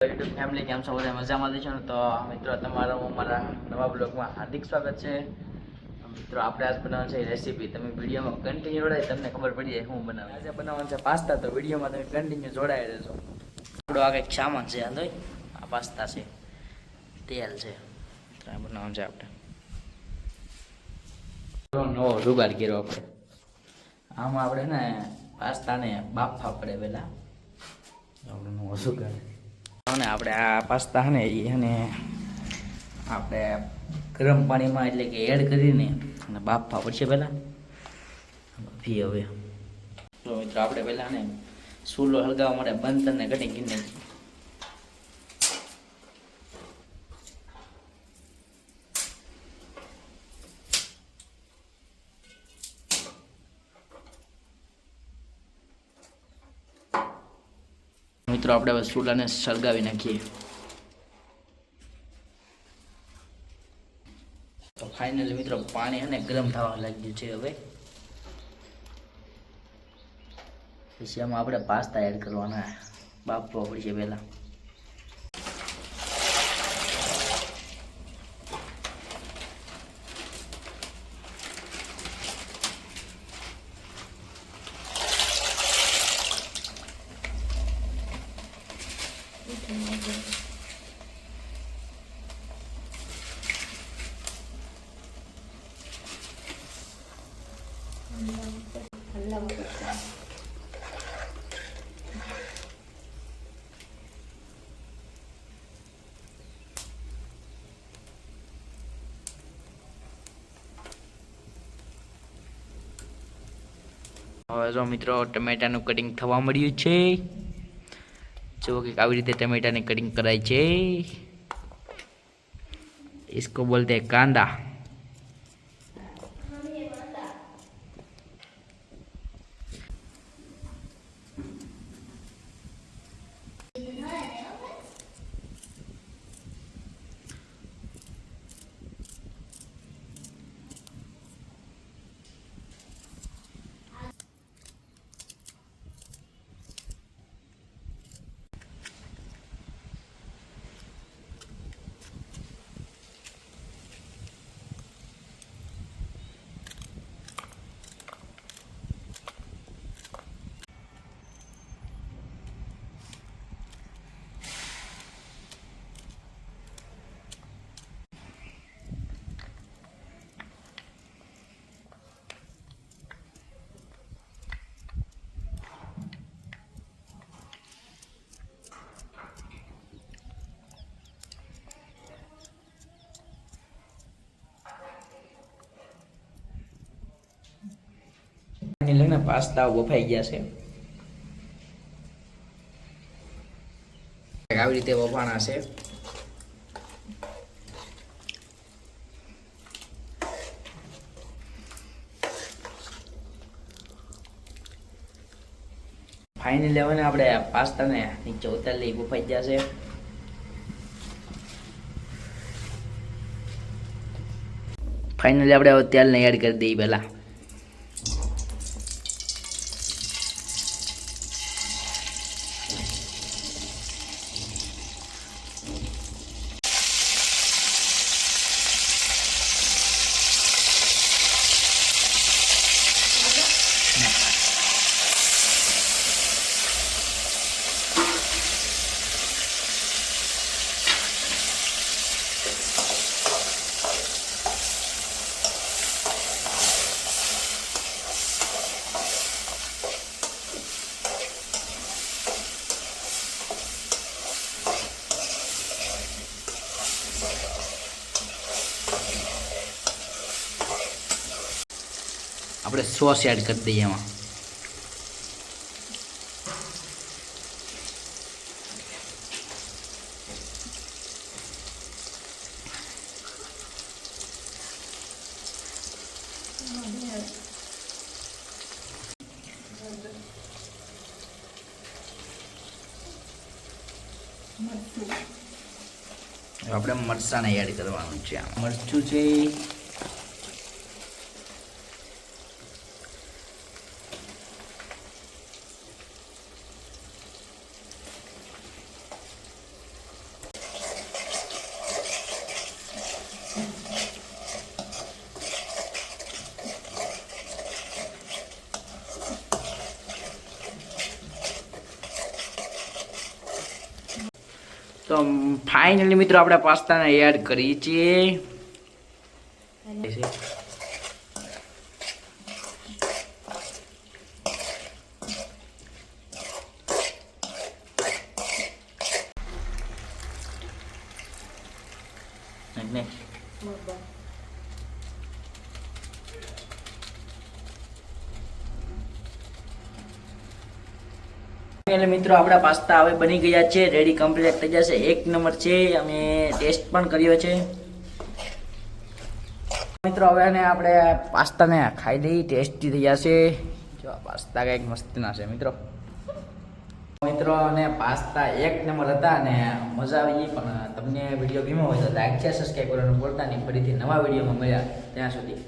YouTube family કેમ છો? બધા મજામાં છો ને? તો મિત્રો તમારું અમારા નવા બ્લોગમાં હાર્દિક સ્વાગત છે. મિત્રો આપણે આજ બનાવવાનું છે રેસીપી. તમે વિડીયોમાં કન્ટિન્યુ જોડાય તમને ખબર પડી જાય શું બનાવે. આજે બનાવવાનું છે પાસ્તા, તો વિડીયોમાં તમે કન્ટિન્યુ જોડાઈ રહેજો. આપણો આ કંઈક સામાન છે, હાલો આ પાસ્તા છે, તેલ છે, બનાવવાનું છે આપણે નવો જુગાડ કર્યો આપણે. આમાં આપણે ને પાસ્તાને બાફવા પડે પહેલા. આપણે નવો જુગાડ અને આપણે આ પાસ્તા ને એને આપણે ગરમ પાણીમાં એટલે કે એડ કરીને અને બાફવા પડશે પહેલાં. બાફી હવે તો મિત્રો આપણે પહેલાં ને સૂલો હળગાવવા માટે બંધ કરીને કટિંગ કરી નાખીએ. મિત્રો આપણે હવે ચૂલાને સળગાવી નાખીએ. તો ફાઇનલી મિત્રો પાણી અને ગરમ થવા લાગ્યું છે. હવે પછી આમાં આપણે પાસ્તા એડ કરવાના, બાફવા પડશે પહેલાં. હવે જો મિત્રો ટમેટાનું કટિંગ થવા મળ્યું છે. જો કે આવી રીતે ટમેટાની કટિંગ કરાય છે. इसको बोलते हैं कांदा. લઈને પાસ્તા બફાઈ ગયા છે. આવી રીતે બફાણા છે. ફાઇનલી હવે આપણે પાસ્તાને નીચે ઉતારી બફાઈ ગયા છે. ફાઇનલી આપણે હવે તેલને એડ કરી દઈએ પહેલા. આપણે સોસ એડ કરી દઈએ એમાં. આપણે મરચાંને એડ કરવાનું છે. મરચું છે, તો ફાઇનલી મિત્રો આપણે પાસ્તાને એડ કરી છીએ. મિત્રો આપણા પાસ્તા હવે બની ગયા છે, રેડી કમ્પ્લીટ થઈ જશે. 1 નંબર છે, અમે ટેસ્ટ પણ કર્યો છે મિત્રો. હવે આપણે પાસ્તાને ખાઈ લઈ, ટેસ્ટી થઈ જશે. જો પાસ્તા કંઈક મસ્તીના છે મિત્રો. અને પાસ્તા 1 નંબર હતા અને મજા આવી ગઈ. પણ તમને વિડીયો ગમ્યો હોય તો લાઈક છે, સબસ્ક્રાઈબ કરવાનું ભૂલતા નહીં. ફરીથી નવા વિડીયોમાં મળ્યા, ત્યાં સુધી